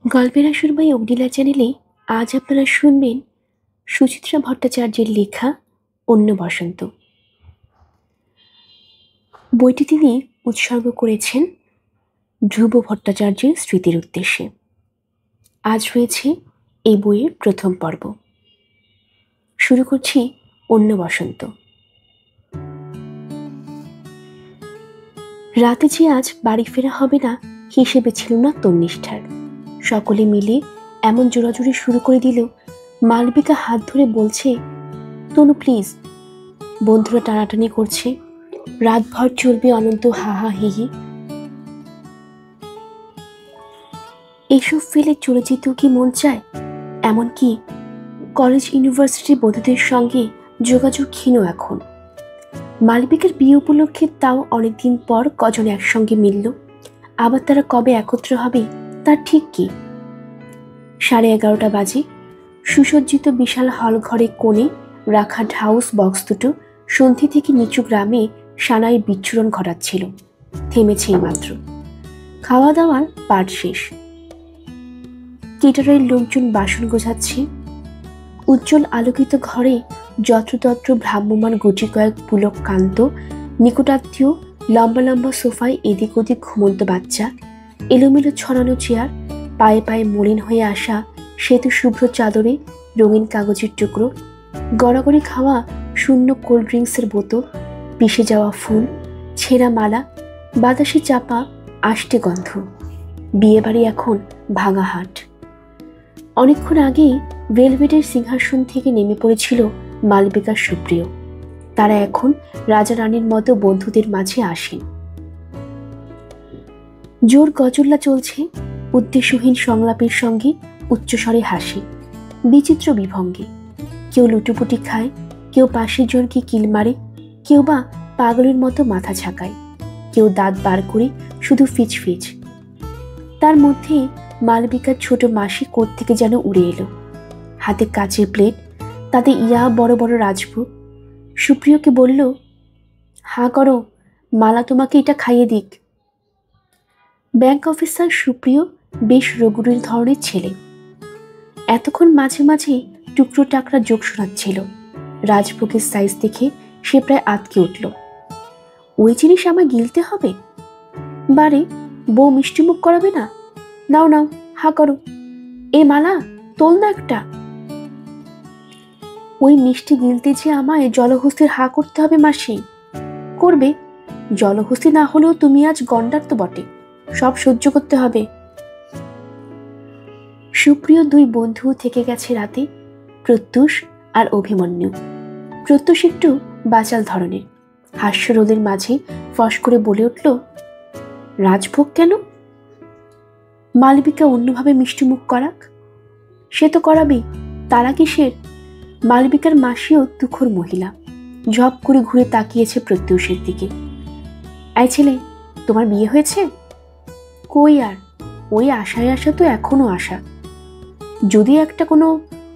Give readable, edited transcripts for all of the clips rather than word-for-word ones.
গল্পের আসর বাই অগ্নিলা চ্যানেলে আজ আপনারা শুনবেন সুচিত্রা ভট্টাচার্যের লেখা অন্য বসন্ত। বইটি তিনি উৎসর্গ করেছেন ধ্রুব ভট্টাচার্যের স্মৃতির উদ্দেশ্যে। আজ রয়েছে এই বইয়ের প্রথম পর্ব। শুরু করছি অন্য বসন্ত। রাতে যে আজ বাড়ি ফেরা হবে না হিসেবে ছিল না তন্নিষ্ঠার। সকলে মিলে এমন জোরাজুরি শুরু করে দিল, মালবিকা হাত ধরে বলছে, তনু প্লিজ। বন্ধুরা টানাটানি করছে, রাতভর চলবে অনন্ত হাহা হিহি। এইসব ফেলে চলে যেতেও কি মন চায়? এমনকি কলেজ ইউনিভার্সিটির বন্ধুদের সঙ্গে যোগাযোগ ক্ষীণ এখন। মালবিকার বিয়ে উপলক্ষে তাও অনেকদিন পর কজন একসঙ্গে মিলল। আবার তারা কবে একত্র হবে তার ঠিক কি? 11:30 বাজে। সুসজ্জিত বিশাল হল ঘরে কোণে রাখা ঢাউস বক্স দুটো সন্ধি থেকে নিচু গ্রামে সানাই বিচ্ছুরণ ঘটাচ্ছিল। থেমেছে মাত্র। খাওয়া দাওয়ার পাট শেষ। কেটারের লোকজন বাসন গোছাচ্ছে। উজ্জ্বল আলোকিত ঘরে যত্রতত্র ভ্রাম্যমান গুটি কয়েক পুলক কান্ত, নিকটাত্মীয় লম্বা লম্বা সোফায় এদিক ওদিক ঘুমন্ত বাচ্চা, এলোমেলো ছড়ানো চেয়ার, পায়ে পায়ে মলিন হয়ে আসা সেতু শুভ্র চাদরে রঙিন কাগজের টুকরো, গড়াগড়ি খাওয়া শূন্য কোল্ড ড্রিঙ্কসের বোতল, পিষে যাওয়া ফুল, ছেঁড়া মালা, বাতাসে চাপা আষ্টে গন্ধ। বিয়েবাড়ি এখন ভাঙা হাট। অনেকক্ষণ আগেই ভেলভেটের সিংহাসন থেকে নেমে পড়েছিল মালবিকা সুপ্রিয়। তারা এখন রাজা রানীর মতো বন্ধুদের মাঝে আসেন। জোর গজল্লা চলছে, উদ্দেশ্যহীন সংলাপের সঙ্গে উচ্চস্বরে হাসি, বিচিত্র বিভঙ্গে। কেউ লুটোপুটি খায়, কেউ পাশের জনকে কিল মারে, কেউ বা পাগলের মতো মাথা ঝাঁকায়, কেউ দাঁত বার করে শুধু ফিচ ফিচ। তার মধ্যে মালবিকার ছোট মাসি কোত্থেকে যেন উড়ে এলো। হাতে কাচের প্লেট, তাতে ইয়া বড় বড় রাজভোগ। সুপ্রিয়কে বলল, হাঁ করো, মালা তোমাকে এটা খাইয়ে দিক। ব্যাংক অফিসার সুপ্রিয় বেশ রগুড়ির ধরনের ছেলে। এতক্ষণ মাঝে মাঝে টুকরো টাকরা যোগ শোনাচ্ছিল। রাজভোগের সাইজ দেখে সে প্রায় আটকে উঠল। ওই জিনিস আমায় গিলতে হবে? বারে, বউ মিষ্টিমুখ করাবে না? নাও নাও, হা করো। এ মালা, তোল না একটা। ওই মিষ্টি গিলতে যে আমায় জলহস্তির হা করতে হবে মাসি। করবে, জলহস্তি না হলেও তুমি আজ গন্ডার তো বটে, সব সহ্য করতে হবে। সুপ্রিয় দুই বন্ধু থেকে গেছে রাতে, প্রত্যুষ আর অভিমন্যু। প্রত্যুষ একটু বাচাল ধরনের, হাস্যরোলের মাঝে ফস করে বলে উঠল, রাজভোগ কেন? মালবিকা অন্যভাবে মিষ্টিমুখ করাক। সে তো করাবেই, তারা কিসের? মালবিকার মাসিও তুখোর মহিলা, ঝপ করে ঘুরে তাকিয়েছে প্রত্যুষের দিকে। এই ছেলে, তোমার বিয়ে হয়েছে? কই আর, ওই আশায় আশা তো এখনো আশা। যদি একটা কোনো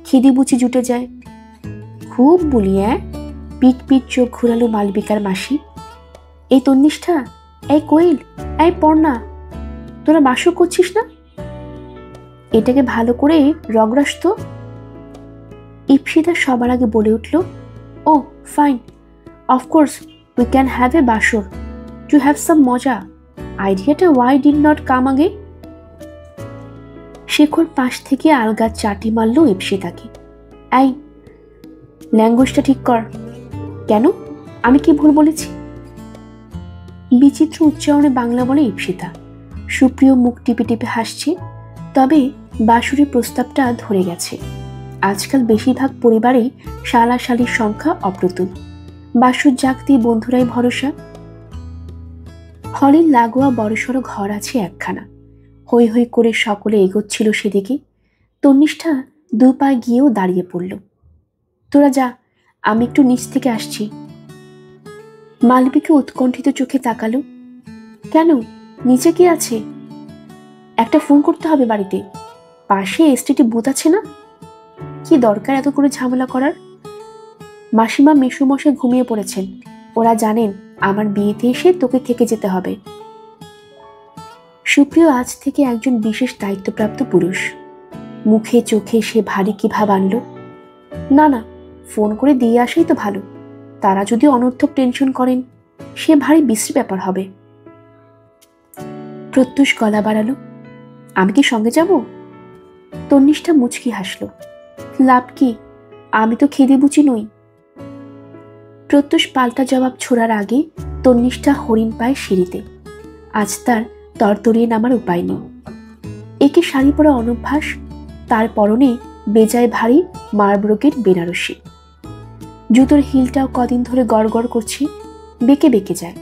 খিদিবুচি জুটে যায়। খুব বলি, পিট পিট চোখ ঘুরালো মালবিকার মাসি। এই তন্নিষ্ঠা, এই কোয়েল, এই পর্ণা, তোরা বাসও করছিস না? এটাকে ভালো করে রগরাস তো। ইপসিতা সবার আগে বলে উঠল, oh fine, of course we can have a বাসর, টু হ্যাভ সাম মজা। আইডিয়াটা ওয়াই ডিড নট কাম আগে? শেখর পাশ থেকে আলগা চাটি মারল ইপসিতাকে। এই, ল্যাঙ্গুয়েজটা ঠিক কর। কেন, আমি কি ভুল বলেছি? বিচিত্র উচ্চারণে বাংলা বলে ইপসিতা। সুপ্রিয় মুখ টিপে টিপে হাসছে। তবে বাসুরের প্রস্তাবটা ধরে গেছে। আজকাল বেশিরভাগ পরিবারেই শালা শালির সংখ্যা অপ্রতুল। বাসুর জাগতে বন্ধুরাই ভরসা। হলের লাগোয়া বড়সড় ঘর আছে একখানা। হৈ হৈ করে সকলে এগোচ্ছিল সেদিকে। তন্নিষ্ঠা দু পায়ে গিয়েও দাঁড়িয়ে পড়ল। তোরা যা, আমি একটু নিচ থেকে আসছি। মালবিকা উৎকণ্ঠিত চোখে তাকালো। কেন, নিচে কি আছে? একটা ফোন করতে হবে বাড়িতে। পাশে এসটিটি বুথ আছে না? কি দরকার এত করে ঝামেলা করার? মাসিমা মেসুমশাই ঘুমিয়ে পড়েছেন, ওরা জানেন আমার বিয়েতে এসে তোকে থেকে যেতে হবে। সুপ্রিয় আজ থেকে একজন বিশেষ দায়িত্বপ্রাপ্ত পুরুষ। মুখে চোখে সে ভারী কি ভাব আনল। না না, ফোন করে দিয়ে আসাই তো ভালো। তারা যদি অনর্থক টেনশন করেন, সে ভারী বিশ্রী ব্যাপার হবে। প্রত্যুষ গলা বাড়ালো, আমি কি সঙ্গে যাব? তন্নিষ্ঠা মুচকি হাসল। লাভ কি, আমি তো খেদে বুচি নই। প্রত্যুষ পাল্টা জবাব ছোড়ার আগে তন্নিষ্ঠা হরিণ পায় সিঁড়িতে। আজ তার তরতরিয়ে নামার উপায় নেই। একে শাড়ি পরা অনভ্যাস, তার পরনে বেজায় ভারী মার্বরকের বেনারসি। জুতোর হিলটাও কদিন ধরে গড়গড় করছে, বেঁকে বেঁকে যায়।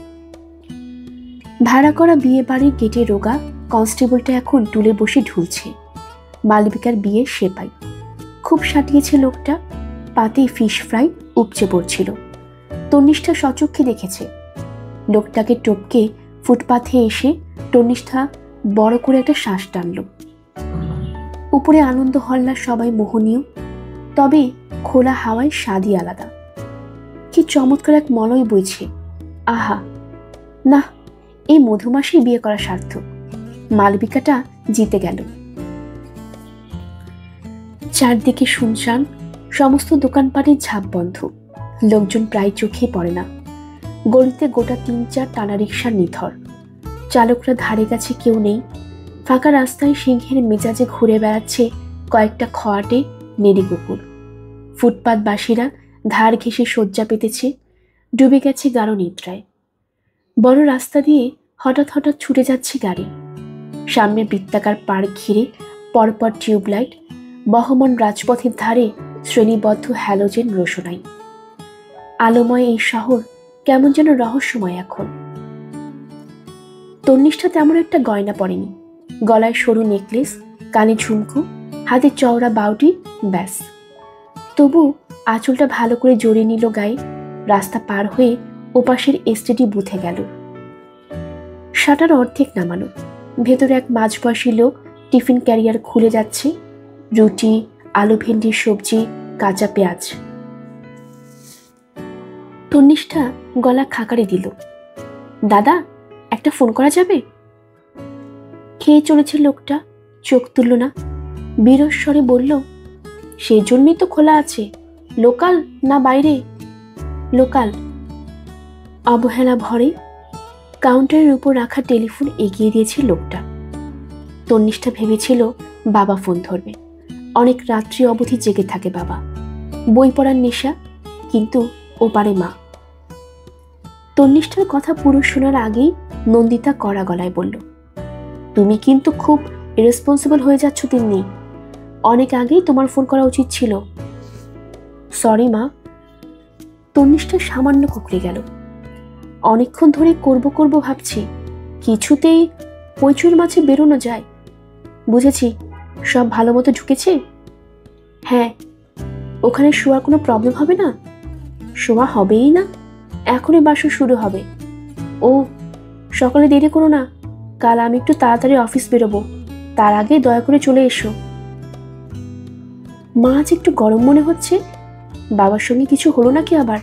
ভাড়া করা বিয়ে বাড়ির গেটে রোগা কনস্টেবলটা এখন টুলে বসে ঢুলছে। মালবিকার বিয়ের সেপাই খুব সাটিয়েছে লোকটা। পাতে ফিশ ফ্রাই উপচে পড়ছিল। তন্নিষ্ঠা সচক্ষে দেখেছে। লোকটাকে টপকে ফুটপাথে এসে তন্নিষ্ঠা বড় করে একটা শ্বাস টানল। উপরে আনন্দ হল্লা, সবাই মোহনীয়, তবে খোলা হাওয়ায় স্বাদই আলাদা। কি চমৎকার এক মলয় বইছে। আহা, না, এই মধুমাসেই বিয়ে করা সার্থক। মালবিকাটা জিতে গেল। চারদিকে শুনশান, সমস্ত দোকানপাটের ঝাঁপ বন্ধ। লোকজন প্রায় চোখে পড়ে না। গলিতে গোটা ৩-৪ টানা রিকশার নিথর। চালকরা ধারে কাছে কেউ নেই। ফাঁকা রাস্তায় সিংহের মেজাজে ঘুরে বেড়াচ্ছে কয়েকটা খোয়াটে নেড়ি কুকুর। ফুটপাতবাসীরা ধার ঘেঁষে শয্যা পেতেছে, ডুবে গেছে গাঢ় নিদ্রায়। বড় রাস্তা দিয়ে হঠাৎ হঠাৎ ছুটে যাচ্ছে গাড়ি। সামনে বৃত্তাকার পার্ক ঘিরে পরপর টিউবলাইট, বহমান রাজপথের ধারে শ্রেণীবদ্ধ হ্যালোজেন রোশনাই। আলোময় এই শহর কেমন যেন রহস্যময় এখন। তন্নিষ্ঠা তেমন একটা গয়না পরেনি। গলায় সরু নেকলেস, কানে ঝুমকো, হাতে চওড়া বাউটি, ব্যাস। তবু আঁচলটা ভালো করে জড়িয়ে নিল গায়ে। রাস্তা পার হয়ে ওপাশের এসটিডি বুথে গেল। শাটার অর্ধেক নামানো। ভেতরে এক মাঝবয়সী লোক টিফিন ক্যারিয়ার খুলে যাচ্ছে। রুটি, আলু ভেন্ডির সবজি, কাঁচা পেঁয়াজ। তন্নিষ্ঠা গলা খাকারি দিল, দাদা, একটা ফোন করা যাবে? খেয়ে চলেছে লোকটা, চোখ তুলল না। বিরস স্বরে বলল, সেই জন্যই তো খোলা আছে। লোকাল না বাইরে? লোকাল। অবহেলা ভরে কাউন্টারের উপর রাখা টেলিফোন এগিয়ে দিয়েছে লোকটা। তন্নিষ্ঠা ভেবেছিল বাবা ফোন ধরবে। অনেক রাত্রি অবধি জেগে থাকে বাবা, বই পড়ার নেশা, কিন্তু ওপারে মা। তন্নিষ্ঠার কথা পুরো শোনার আগেই নন্দিতা কড়া গলায় বলল, তুমি কিন্তু খুব ইরেসপন্সিবল হয়ে যাচ্ছ তিন্নি। অনেক আগেই তোমার ফোন করা উচিত ছিল। সরি মা। তন্নিষ্ঠা সামান্য কুকড়ে গেল। অনেকক্ষণ ধরে করব ভাবছি, কিছুতেই পৈচুর মাঝে বেরোনো যায়। বুঝেছি, সব ভালো মতো ঢুকেছে? হ্যাঁ। ওখানে শোয়ার কোনো প্রবলেম হবে না? শোয়া হবেই না, এখনই বাসর শুরু হবে। ও, সকালে দেরি করো না, কাল আমি একটু তাড়াতাড়ি অফিস বেরোবো, তার আগে দয়া করে চলে এসো। মা আজ একটু গরম মনে হচ্ছে, বাবার সঙ্গে কিছু হলো নাকি আবার?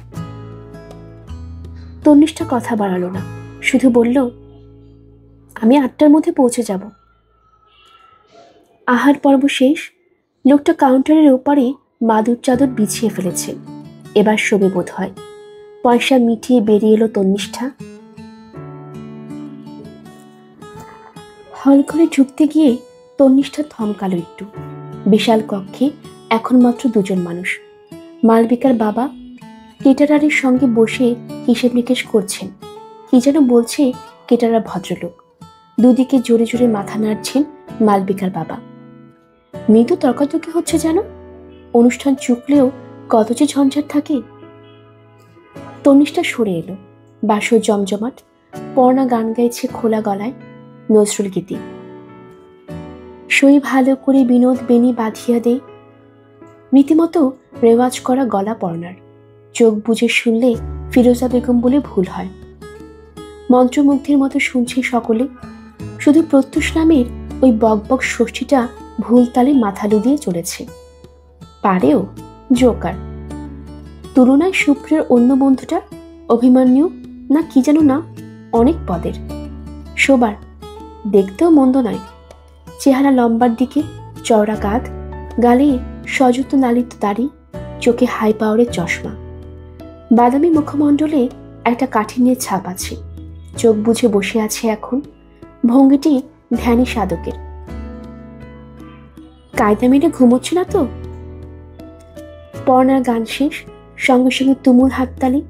তন্নিষ্ঠা কথা বাড়ালো না, শুধু বলল, আমি 8টার মধ্যে পৌঁছে যাব। আহার পর্ব শেষ। লোকটা কাউন্টারের ওপারে মাদুর চাদর বিছিয়ে ফেলেছে। এবার শোবে বোধ হয়। পয়সা মিটিয়ে বেরিয়ে এলো তন্নিষ্ঠা। হল ঘরে ঢুকতে গিয়ে তন্নিষ্ঠা থমকালো একটু। বিশাল কক্ষে এখন মাত্র 2জন মানুষ। মালবিকার বাবা কেটারারের সঙ্গে বসে হিসেব নিকেশ করছেন। কি যেন বলছে কেটারার ভদ্রলোক। দুদিকে জোরে জোরে মাথা নাড়ছেন মালবিকার বাবা। মৃদু তর্কাতর্কি হচ্ছে যেন। অনুষ্ঠান চুকলেও কত যে ঝঞ্ঝাট থাকে। তন্নিষ্ঠা সরে এলো। বাসর জমজমাট। পর্ণা গান গাইছে খোলা গলায়, নজরুল গীতি। সই ভালো করে বিনোদ বেনি বাঁধিয়া দে। রীতিমতো রেওয়াজ করা গলা পর্ণার। চোখ বুজে শুনলে ফিরোজা বেগম বলে ভুল হয়। মন্ত্রমুগ্ধের মতো শুনছে সকলে। শুধু প্রত্যুষ নামের ওই বকবক ষষ্ঠীটা ভুল তালে মাথা লুদিয়ে চলেছে। পারেও, জোকার। তুলনায় সুপ্রিয়র অন্য বন্ধুটা অভিমন্যু না কি যেন না, অনেক পদের। শোবার দেখতেও মন্দ নয়। চেহারা লম্বার দিকে, চওড়া কাঁধ, গালে সযত্ন লালিত দাড়ি, চোখে হাই পাওয়ারের চশমা, বাদামি মুখমণ্ডলে একটা কাঠিন্যের ছাপ আছে। চোখ বুজে বসে আছে এখন, ভঙ্গিটি ধ্যানী সাধকের। কায়দা মেরে ঘুমোচ্ছে না তো? পর্ণার গান শেষ, সঙ্গে সঙ্গে তুমুল হাততালি।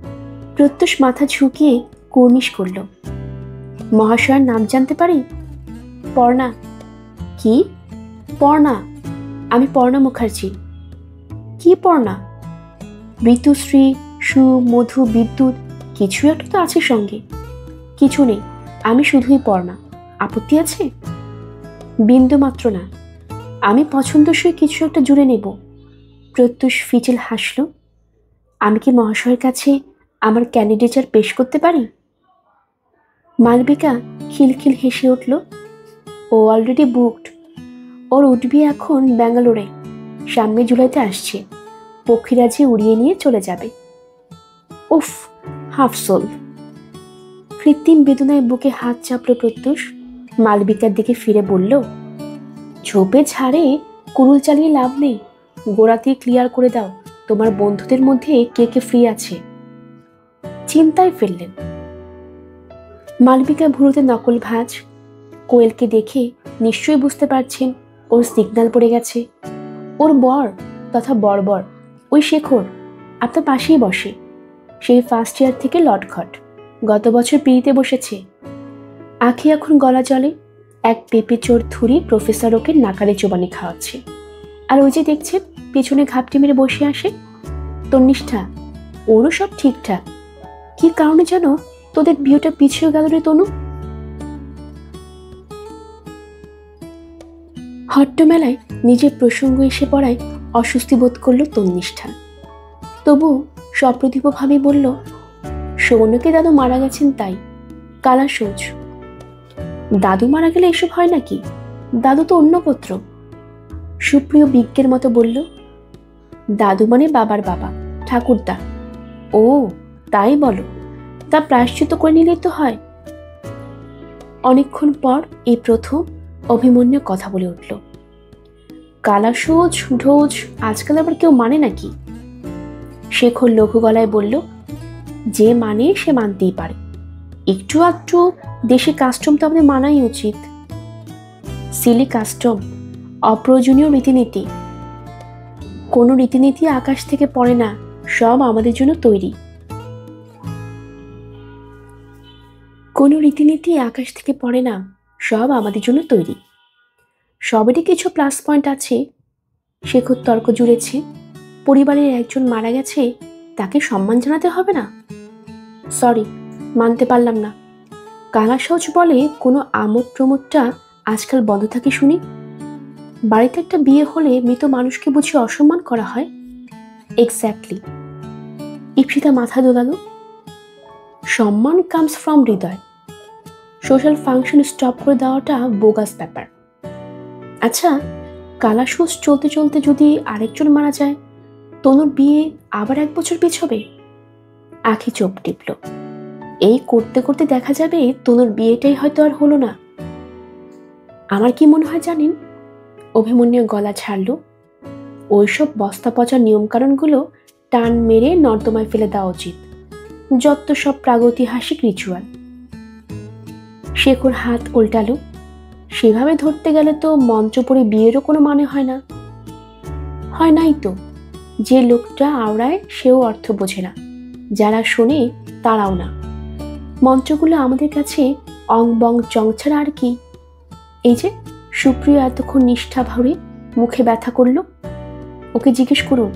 প্রত্যুষ মাথা ঝুঁকিয়ে কুর্নিশ করল। মহাশয়ের নাম জানতে পারি? পর্ণা। কি? পর্ণা। আমি পর্ণা মুখার্জি। কি পর্ণা? ঋতুশ্রী, সু, মধু, বিদ্যুৎ কিছু একটা তো আছে সঙ্গে। কিছু নেই, আমি শুধুই পর্ণা। আপত্তি আছে? বিন্দু মাত্র না। আমি পছন্দসই কিছু একটা জুড়ে নেব। প্রত্যুষ ফিচেল হাসল। আমি কি মহাশয়ের কাছে আমার ক্যান্ডিডেচার পেশ করতে পারি? মালবিকা খিলখিল হেসে উঠল। ও অলরেডি বুকড। ওর উঠবি এখন ব্যাঙ্গালোরে, সামনে জুলাইতে আসছে। পক্ষীরাজি উড়িয়ে নিয়ে চলে যাবে। উফ, হাফসোল। কৃত্রিম বেদনায় বুকে হাত চাপল প্রত্যুষ। মালবিকার দিকে ফিরে বলল, ঝোপে ঝাড়ে কুড়ুল চালিয়ে লাভ নেই। গোড়াতেই ক্লিয়ার করে দাও তোমার বন্ধুদের মধ্যে কে কে ফ্রি আছে। চিন্তায় ফেললেন। মালবিকা ভুরুতে নকল ভাঁজ। কোয়েলকে দেখে নিশ্চয়ই বুঝতে পারছেন ওর সিগন্যাল পড়ে গেছে। ওর বর তথা বর্বর ওই শেখর আপনার পাশেই বসে। সেই ফার্স্ট ইয়ার থেকে লটখট, গত বছর পিড়িতে বসেছে। আখি এখন গলা জলে। এক পেঁপে চোর থুরি প্রফেসর ওকে নাকারে চোবানি খাওয়াচ্ছে। আর ওই যে দেখছেন পেছনে ঘাপটি মেরে বসে আসে তন্নিষ্ঠা, ওরও সব ঠিকঠাক। কি কারণে যেন তোদের বিয়েটা পিছিয়ে গেল রে তনু? হট্টমেলায় নিজের প্রসঙ্গ এসে পড়ায় অস্বস্তি বোধ করল তন্নিষ্ঠা। তবু সপ্রতিভভাবে বলল, সৌনকে দাদু মারা গেছেন তাই। কালা সোচ। দাদু মারা গেলে এসব হয় নাকি? দাদু তো অন্য গোত্র। সুপ্রিয় বিজ্ঞের মতো বলল, দাদু মানে বাবার বাবা, ঠাকুরদা। ও তাই বলো, তা প্রায়শ্চিত্ত করে নিলেই তো হয়। অনেকক্ষণ পর এই প্রথম অভিমন্যু কথা বলে উঠল। কালা সোচ ঢোজ আজকাল আবার কেউ মানে নাকি? শেখর লঘু গলায় বলল, যে মানে সে মানতেই পারে। একটু আধটু দেশি কাস্টম তো আমাদের মানাই উচিত। সিলি কাস্টম, অপ্রয়োজনীয় রীতিনীতি। কোনো রীতিনীতি আকাশ থেকে পড়ে না, সব আমাদের জন্য তৈরি। কোনো রীতিনীতি আকাশ থেকে পড়ে না, সব আমাদের জন্য তৈরি। সবেরই কিছু প্লাস পয়েন্ট আছে। শেখর তর্ক জুড়েছে। পরিবারের একজন মারা গেছে, তাকে সম্মান জানাতে হবে না? সরি, মানতে পারলাম না। কালা সহজ বলে কোনো আমোদ প্রমোদটা আজকাল বন্ধ থাকে শুনি। বাড়িতে একটা বিয়ে হলে মৃত মানুষকে বুঝি অসম্মান করা হয়? এক্স্যাক্টলি। ইপ্সিতা মাথা দোলালো। সম্মান কামস ফ্রম হৃদয়। সোশ্যাল ফাংশন স্টপ করে দেওয়াটা বোগাস ব্যাপার। আচ্ছা, কালা সুচ চলতে চলতে যদি আরেকজন মারা যায়, তনুর বিয়ে আবার 1 বছর পিছবে? আখি চোখ টিপল। এই করতে করতে দেখা যাবে তনুর বিয়েটাই হয়তো আর হলো না। আমার কি মনে হয় জানেন? অভিমন্যু গলা ছাড়ল। ওইসব বস্তা পচা নিয়মকানুনগুলো টান মেরে নর্দমায় ফেলে দেওয়া উচিত। যত সব প্রাগৈতিহাসিক রিচুয়াল। শেখর হাত উল্টালো। সেভাবে ধরতে গেলে তো মঞ্চপরি বিয়েরও কোনো মানে হয় না। হয় নাই তো। যে লোকটা আওড়ায় সেও অর্থ বোঝে না, যারা শোনে তারাও না। মন্ত্রগুলো আমাদের কাছে অং বং চং ছাড়া আর কি? এই যে সুপ্রিয় এতক্ষণ নিষ্ঠা ভরে মুখে ব্যথা করল, ওকে জিজ্ঞেস করুন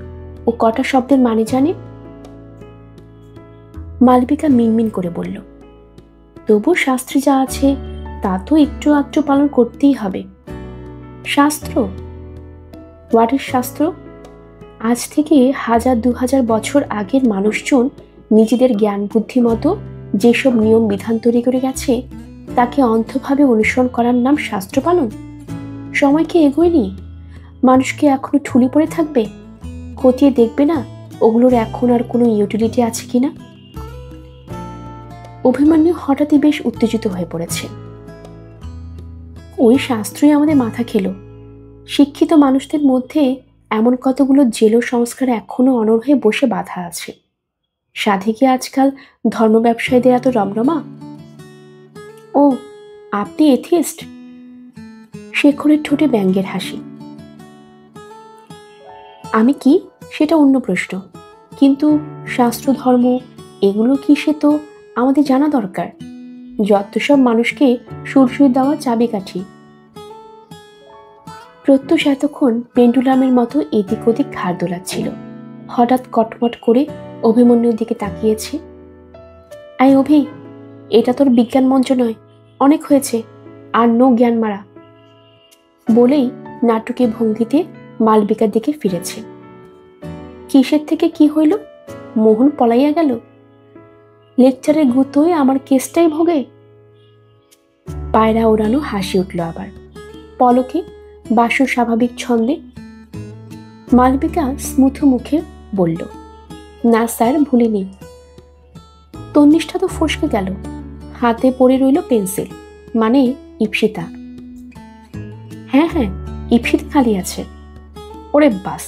ও কটা শব্দের মানে জানে। মালবিকা মিনমিন করে বলল, তবু শাস্ত্রে যা আছে তা তো একটু আধটু পালন করতেই হবে। শাস্ত্র? হোয়াট ইজ শাস্ত্র? আজ থেকে 1000-2000 বছর আগের মানুষজন নিজেদের জ্ঞান বুদ্ধি মতো যেসব নিয়ম বিধান তৈরি করে গেছে, তাকে অন্ধভাবে অনুসরণ করার নাম শাস্ত্র পালন? সময় কি এগোয়নি? মানুষকে এখনো ঠুলি পড়ে থাকবে? খতিয়ে দেখবে না ওগুলোর এখন আর কোনো ইউটিলিটি আছে কিনা? অভিমন্যু হঠাৎই বেশ উত্তেজিত হয়ে পড়েছে। ওই শাস্ত্রই আমাদের মাথা খেলো। শিক্ষিত মানুষদের মধ্যে এমন কতগুলো জেলো সংস্কার এখনো অনড় হয়ে বসে বাঁধা আছে। সাধে কি আজকাল ধর্ম ব্যবসায়ীদের এত রমরমা? ও, আপনি এথিস্ট? শেখরের ঠোঁটে ব্যঙ্গের হাসি। আমি কি, সেটা অন্য প্রশ্ন, কিন্তু শাস্ত্র ধর্ম এগুলো কি সে তো আমাদের জানা দরকার। যত সব মানুষকে সুরসুর দেওয়া চাবিকাঠি। প্রত্যুষ এতক্ষণ পেন্ডুলামের মতো এদিক ওদিক ঘাড় দোলাচ্ছিল। হঠাৎ কটমট করে অভিমন্যুর দিকে তাকিয়েছে। আই অভি, এটা তোর বিজ্ঞান মঞ্চ নয়, অনেক হয়েছে, আর নো জ্ঞান মারা বলেই নাটকীয় ভঙ্গিতে মালবিকার দিকে ফিরেছে। কিসের থেকে কি হইল? মোহন পলাইয়া গেল? লেকচারের গুতোয় আমার কেসটাই ভোগে? পায়রা ওড়ানো হাসি উঠল আবার। পলকে বাসু স্বাভাবিক ছন্দে মালবিকা স্মুথ মুখে বলল, না স্যার, ভুলিনি। তন্নিষ্ঠা তো ফসকে গেল। হাতে পড়ে রইল পেন্সিল, মানে ইপসিতা। হ্যাঁ হ্যাঁ, ইপসিত খালি আছে। ওরে বাস,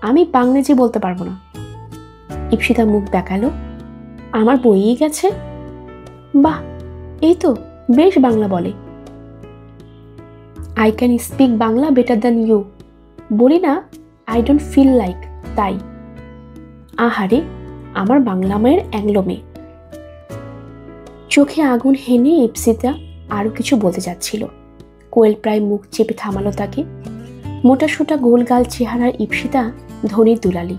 আমি বাংরেজি বলতে পারবো না। ইপসিতা মুখ দেখালো। আমার বইই গেছে। বাহ, এই তো বেশ বাংলা বলে। I can speak Bangla better than you. বলি না, আই ডোন্ট ফিল লাইক, তাই। আহারে, আমার বাংলা মায়ের অ্যাংলো মেয়ে। চোখে আগুন হেনে ইপসিতা আরো কিছু বলতে যাচ্ছিল। কোয়েল প্রায় মুখ চেপে থামালো তাকে। মোটা সোটা গোলগাল চেহারার ইপসিতা ধনির দুলালি।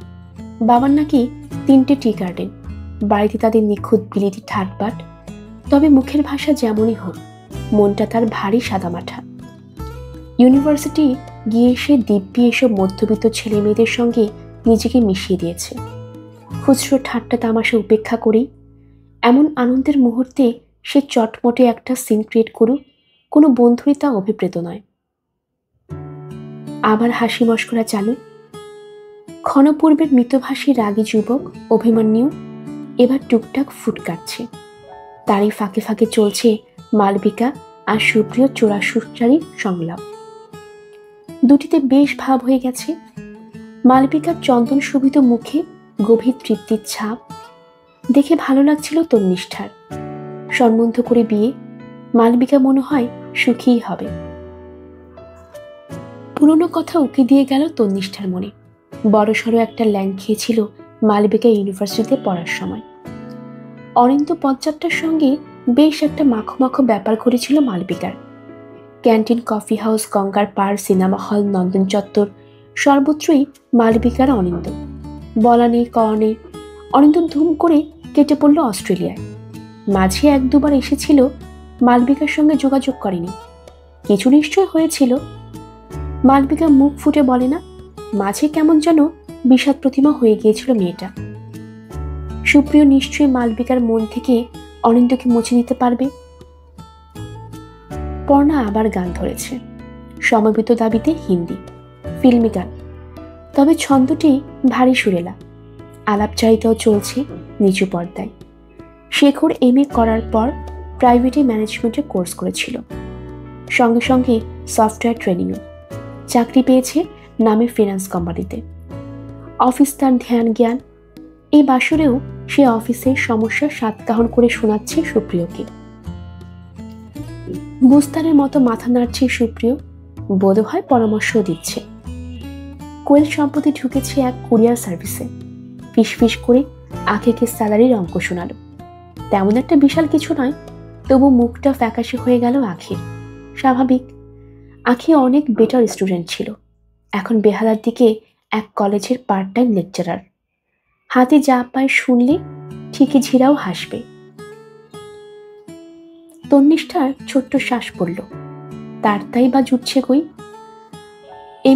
বাবার নাকি 3টে টি গার্ডেন, বাড়িতে তাদের নিখুঁত বিলিতি ঠাটবাট। তবে মুখের ভাষা যেমনই হোক, মনটা তার ভারী সাদামাঠা। ইউনিভার্সিটি গিয়ে এসে দিব্যি এসব মধ্যবিত্ত ছেলে মেয়েদের সঙ্গে নিজেকে মিশিয়ে দিয়েছে। খুচরো ঠাট্টা তামাশা উপেক্ষা করেই এমন আনন্দের মুহূর্তে সে চটমটে একটা সিন ক্রিয়েট করুক, কোনো বন্ধুরই তা অভিপ্রেত নয়। আবার হাসি মশকরা চালু। ক্ষণপূর্বের মৃতভাষী রাগী যুবক অভিমন্যু এবার টুকটাক ফুট কাটছে। তারই ফাঁকে ফাঁকে চলছে মালবিকা আর সুপ্রিয় চোরাসুরচারী সংলাপ। দুটিতে বেশ ভাব হয়ে গেছে। মালবিকার চন্দন শোভিত মুখে গভীর তৃপ্তির ছাপ দেখে ভালো লাগছিল তন্নিষ্ঠার। সম্বন্ধ করে বিয়ে, মালবিকা মনে হয় সুখীই হবে। পুরনো কথা উকি দিয়ে গেল তন্নিষ্ঠার মনে। বড়সড় একটা ল্যাং খেয়েছিল মালবিকা ইউনিভার্সিটিতে পড়ার সময়। অনিন্দ পঞ্চারটার সঙ্গে বেশ একটা মাখো মাখো ব্যাপার ঘটেছিল মালবিকার। ক্যান্টিন, কফি হাউস, গঙ্গার পাড়, সিনেমা হল, নন্দন চত্বর, সর্বত্রই মালবিকার অনিন্দ। বলা নেই কওয়া নেই, অনিন্দ ধুম করে কেটে পড়ল অস্ট্রেলিয়ায়। মাঝে 1-2বার এসেছিল, মালবিকার সঙ্গে যোগাযোগ করেনি। কিছু নিশ্চয় হয়েছিল। মালবিকা মুখ ফুটে বলে না, মাঝে কেমন যেন বিষাদ প্রতিমা হয়ে গিয়েছিল মেয়েটা। সুপ্রিয় নিশ্চয়ই মালবিকার মন থেকে অনিন্দকে মুছে দিতে পারবে। পর্ণা আবার গান ধরেছে, সমবেত দাবিতে হিন্দি ফিল্মি গান, তবে ছন্দটি ভারী সুরেলা। আলাপচারিতাও চলছে নিচু পর্দায়। শেখর MA করার পর প্রাইভেটে ম্যানেজমেন্টের কোর্স করেছিল, সঙ্গে সঙ্গে সফটওয়্যার ট্রেনিংও। চাকরি পেয়েছে নামে ফিন্যান্স কোম্পানিতে। অফিস তার ধ্যান জ্ঞান। এই বাসরেও সে অফিসের সমস্যা সাতকাহন করে শোনাচ্ছে সুপ্রিয়কে। বুস্তারের মতো মাথা নাড়ছে সুপ্রিয়, বোধহয় পরামর্শও দিচ্ছে। কোয়েল সম্প্রতি ঢুকেছে এক কুরিয়ার সার্ভিসে। ফিস করে আখেকে স্যালারির অঙ্ক শোনালো। তেমন একটা বিশাল কিছু নয়, তবু মুখটা ফ্যাকাশে হয়ে গেল আখির। স্বাভাবিক, আখি অনেক বেটার স্টুডেন্ট ছিল, এখন বেহালার দিকে এক কলেজের পার্ট টাইম লেকচারার। হাতে যা পায় শুনলে ঠিকই ঝিরাও হাসবে। তন্নিষ্ঠার ছোট্ট শ্বাস পড়ল। তার তাই বা জুটছে কই?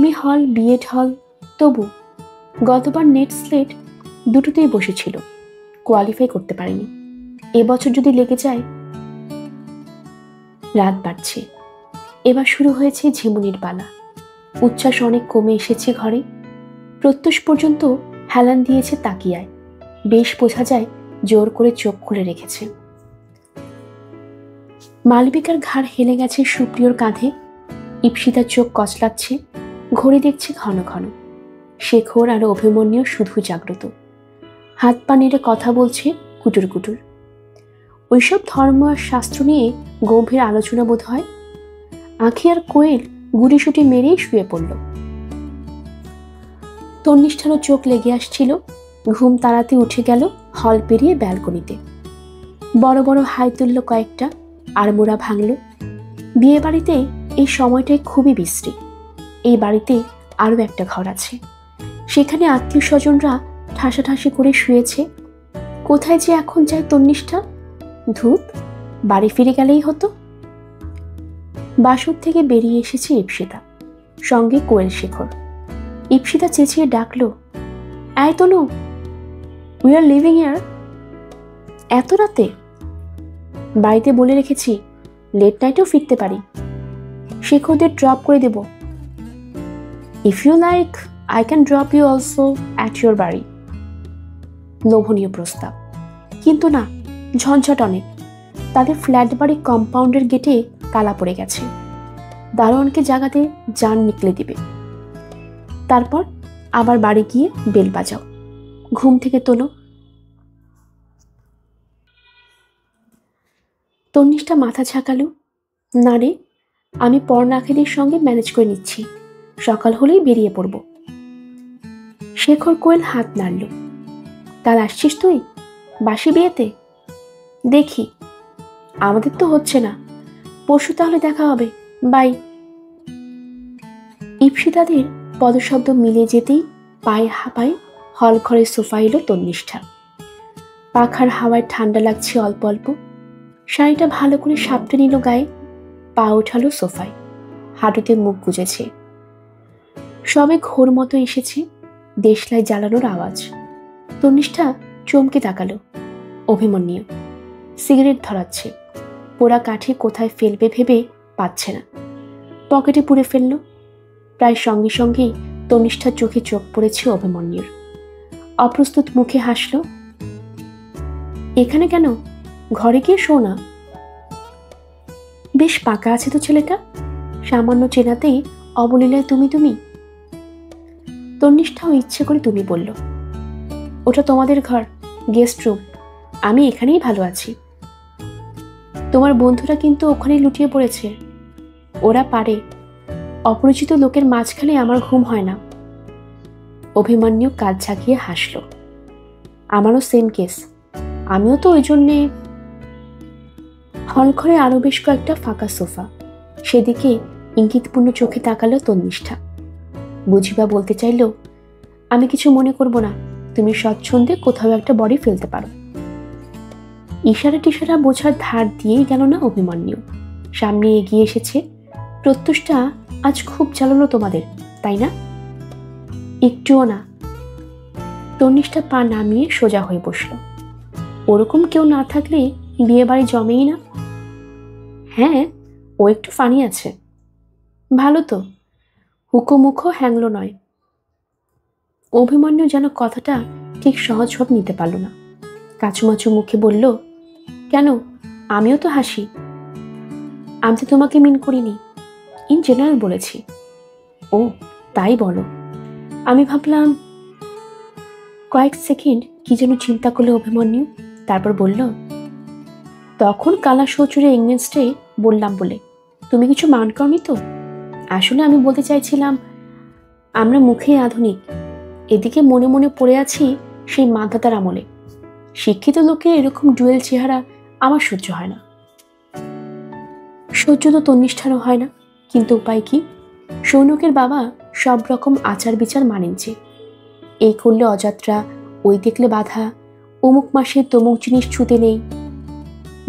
MA হল, বিএড হল, তবু গতবার নেট স্লেট দুটোতেই বসেছিল, কোয়ালিফাই করতে পারেনি। এবছর যদি লেগে যায়। রাত বাড়ছে, এবার শুরু হয়েছে ঝিমুনির পালা। উচ্ছ্বাস অনেক কমে এসেছে ঘরে। প্রত্যুষ পর্যন্ত হেলান দিয়েছে তাকিয়ায়, বেশ বোঝা যায় জোর করে চোখ খুলে রেখেছে। মালবিকার ঘাড় হেলে গেছে সুপ্রিয়র কাঁধে। ইপ্সিতার চোখ কচলাচ্ছে, ঘড়ি দেখছে ঘন ঘন। শেখর আর অভিমন্যু শুধু জাগ্রত, হাত পা নেড়ে কথা বলছে কুটুর কুটুর। ওইসব ধর্ম আর শাস্ত্র নিয়ে গম্ভীর আলোচনা বোধ হয়। আঁখি আর কোয়েল গুটিসুটি মেরেই শুয়ে পড়ল। তন্নিষ্ঠারও চোখ লেগে আসছিল। ঘুম তাড়াতে উঠে গেল হল পেরিয়ে ব্যালকনিতে। বড় বড় হাই তুলল কয়েকটা, আর মোড়া ভাঙল। বিয়ে বাড়িতে এই সময়টাই খুবই বিশ্রী। এই বাড়িতে আরও একটা ঘর আছে, সেখানে আত্মীয় স্বজনরা ঠাসাঠাসি করে শুয়েছে। কোথায় যে এখন যায় তন্নিষ্ঠা? ধূপ, বাড়ি ফিরে গেলেই হতো। বাসর থেকে বেরিয়ে এসেছে ইপ্সিতা, সঙ্গে কোয়েল শেখর। ইপ্সিতা চেঁচিয়ে ডাকল, এই তনু, উই আর লিভিং হিয়ার। এত রাতে? বাড়িতে বলে রেখেছি লেট নাইটেও ফিরতে পারি। শেখরদের ড্রপ করে দেব। If you like I can drop you also at your বাড়ি। লোভনীয় প্রস্তাব, কিন্তু না, ঝঞ্ঝট অনেক। তাদের ফ্ল্যাট বাড়ি কম্পাউন্ডের গেটে তালা পড়ে গেছে। দারোয়ানকে জাগাতে জান নিকলে দিবে। তারপর আবার বাড়ি গিয়ে বেল বাজাও, ঘুম থেকে তোলো। তন্নিষ্ঠা মাথা ঝাঁকালো, না রে, আমি পর্ণাখিদের সঙ্গে ম্যানেজ করে নিচ্ছি, সকাল হলেই বেরিয়ে পড়ব। শেখর কোয়েল হাত নাড়ল। কাল আসছিস তুই বাসি বিয়েতে? দেখি, আমাদের তো হচ্ছে না। পরশু তাহলে দেখা হবে, বাই। ইপ্সিতাদের পদশব্দ মিলে যেতেই পায়ে হাঁপায় হল ঘরের সোফা এলো তন্নিষ্ঠা। পাখার হাওয়ায় ঠান্ডা লাগছে অল্প অল্প। শাড়িটা ভালো করে সাপটে নিল গায়ে, পা ওঠালো সোফায়, হাঁটুতে মুখ গুজেছে। সবে ঘোর মতো এসেছে দেশলাই জ্বালানোর আওয়াজ। তন্নিষ্ঠা চমকে তাকালো। অভিমন্যু সিগারেট ধরাচ্ছে, পোড়া কাঠি কোথায় ফেলবে ভেবে পাচ্ছে না, পকেটে পুরে ফেলল। প্রায় সঙ্গে সঙ্গেই তন্নিষ্ঠার চোখে চোখ পড়েছে অভিমন্যুর। অপ্রস্তুত মুখে হাসল। এখানে কেন? ঘরে গিয়ে শো না। বেশ পাকা আছে তো ছেলেটা, সামান্য চেনাতেই অবলীলায় তুমি তুমি। তন্নিষ্ঠাও ইচ্ছে করে তুমি বলল। ওটা তোমাদের ঘর, গেস্ট রুম, আমি এখানেই ভালো আছি। তোমার বন্ধুরা কিন্তু ওখানেই লুটিয়ে পড়েছে। ওরা পারে, অপরিচিত লোকের মাঝখানে আমার ঘুম হয় না। অভিমন্যু কাজ ঝাঁকিয়ে হাসল। আমারও সেম কেস, আমিও তো ওই জন্যে। হল ঘরে আরো বেশ কয়েকটা ফাঁকা সোফা, সেদিকে ইঙ্গিতপূর্ণ চোখে তাকালো তন্নিষ্ঠা। বুঝিবা বলতে চাইল, আমি কিছু মনে করব না, তুমি স্বচ্ছন্দে কোথাও একটা বডি ফেলতে পারো। ইশারা টিশারা বোঝার ধার দিয়েই গেল না অভিমন্যু। সামনে এগিয়ে এসেছে। প্রত্যুষটা আজ খুব জ্বালালো তোমাদের, তাই না? একটুও না। তন্নিষ্ঠা পা নামিয়ে সোজা হয়ে বসল। ওরকম কেউ না থাকলে বিয়ে বাড়ি জমেই না। হ্যাঁ, ও একটু ফানি আছে। ভালো তো, হুকোমুখো হ্যাংলো নয়। অভিমন্যু যেন কথাটা ঠিক সহজভাবে নিতে পারল না। কাচুমাচু মুখে বলল, কেন, আমিও তো হাসি। আমি তো তোমাকে মিন করিনি, ইন জেনারেল বলেছি। ও তাই বলো, আমি ভাবলাম। কয়েক সেকেন্ড কি যেন চিন্তা করলো অভিমন্যু, তারপর বলল, তখন কালা শ্বচুরে এগেনস্টে বললাম বলে তুমি কিছু মান করনি তো? আসলে আমি বলতে চাইছিলাম, আমরা মুখে আধুনিক, এদিকে মনে মনে পড়ে আছি সেই মাধাতার আমলে। শিক্ষিত লোকের এরকম ডুয়েল চেহারা আমার সহ্য হয় না। সহ্য তো তন্নিষ্ঠারও হয় না, কিন্তু উপায় কি? সৌনকের বাবা সব রকম আচার বিচার মানেন যে, এই করলে অযাত্রা, ওই দেখলে বাধা, অমুক মাসে তমুক জিনিস ছুতে নেই।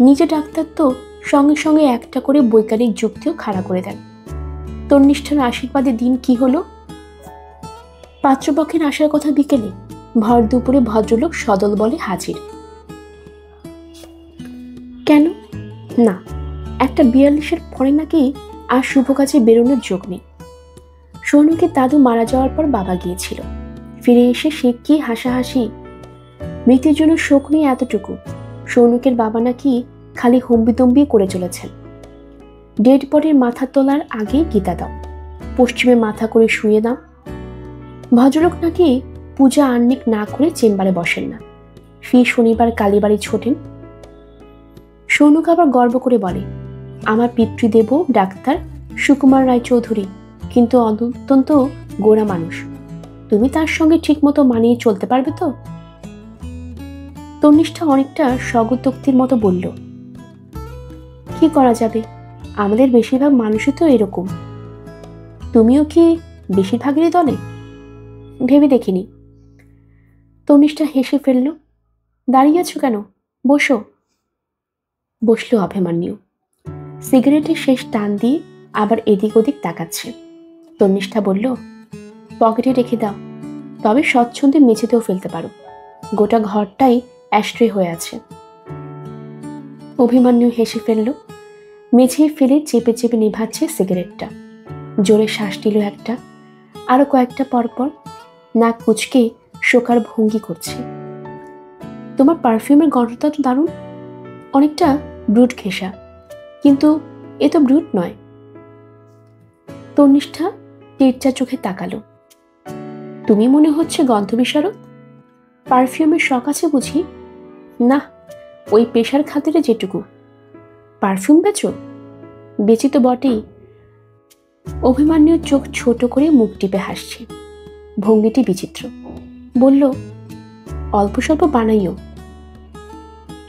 নিজে ডাক্তার তো সঙ্গে সঙ্গে একটা করে বৈজ্ঞানিক যুক্তিও খাড়া করে দেন। তন্নিষ্ঠার আশীর্বাদে দিন কি হলো? পাত্রপক্ষের আসার কথা বিকেলে, ভর দুপুরে ভদ্রলোক সদল বলে হাজির। কেন না, একটা 42-এর পরে নাকি আর শুভ কাজে বেরোনোর যোগ নেই। সৌনকের দাদু মারা যাওয়ার পর বাবা গিয়েছিল, ফিরে এসে সে কি হাসাহাসি। মৃতের জন্য শোক নিয়ে এতটুকু। সৌনকের বাবা নাকি খালি হম্বিতম্বি করে চলেছেন। ডেড বডির মাথা তোলার আগেই গীতা দাও, পশ্চিমে মাথা করে শুয়ে দাও। ভদ্রলোক নাকি পূজা আহ্নিক না করে চেম্বারে বসেন না, ফি শনিবার কালীবাড়ি ছোটেন। সৌনক আবার গর্ব করে বলে, আমার পিতৃদেব ডাক্তার সুকুমার রায়চৌধুরী কিন্তু অত্যন্ত গোঁড়া মানুষ, তুমি তার সঙ্গে ঠিক মতো মানিয়ে চলতে পারবে তো? তন্নিষ্ঠা অনেকটা স্বগতোক্তির মতো বলল, কি করা যাবে, আমাদের বেশিরভাগ মানুষই তো এরকম। তুমিও কি বেশিরভাগেরই দলে? ভেবে দেখিনি। তন্নিষ্ঠা হেসে ফেলল, দাঁড়িয়ে আছো কেন, বসো। বসলো অভিমন্যু, সিগারেটের শেষ টান দিয়ে আবার এদিক ওদিক তাকাচ্ছে। তন্নিষ্ঠা বলল, পকেটে রেখে দাও, তবে স্বচ্ছন্দে মেঝেতেও ফেলতে পারো, গোটা ঘরটাই অ্যাশট্রে হয়ে আছে। অভিমন্যু হেসে ফেলল, মেঝে ফেলে চেপে চেপে নেভাচ্ছে সিগারেটটা। জোরে শ্বাস নিল একটা, আরো কয়েকটা পরপর, নাক কুচকে শোকার ভঙ্গি করছে। তোমার পারফিউমের গন্ধটা তো দারুণ, অনেকটা ব্রুট ঘেঁষা, কিন্তু এ তো ব্রুট নয়। তন্নিষ্ঠা তেরচা চোখে তাকালো, তুমি মনে হচ্ছে গন্ধ বিশারদ, পারফিউমের শখ আছে বুঝি? না, ওই পেশার খাতিরে যেটুকু। পারফিউম বেচো? বেচি তো বটেই। অভিমান্যুর চোখ ছোট করে মুখ টিপে হাসছে, ভঙ্গিটি বিচিত্র। বলল, অল্প স্বল্প বানাইও।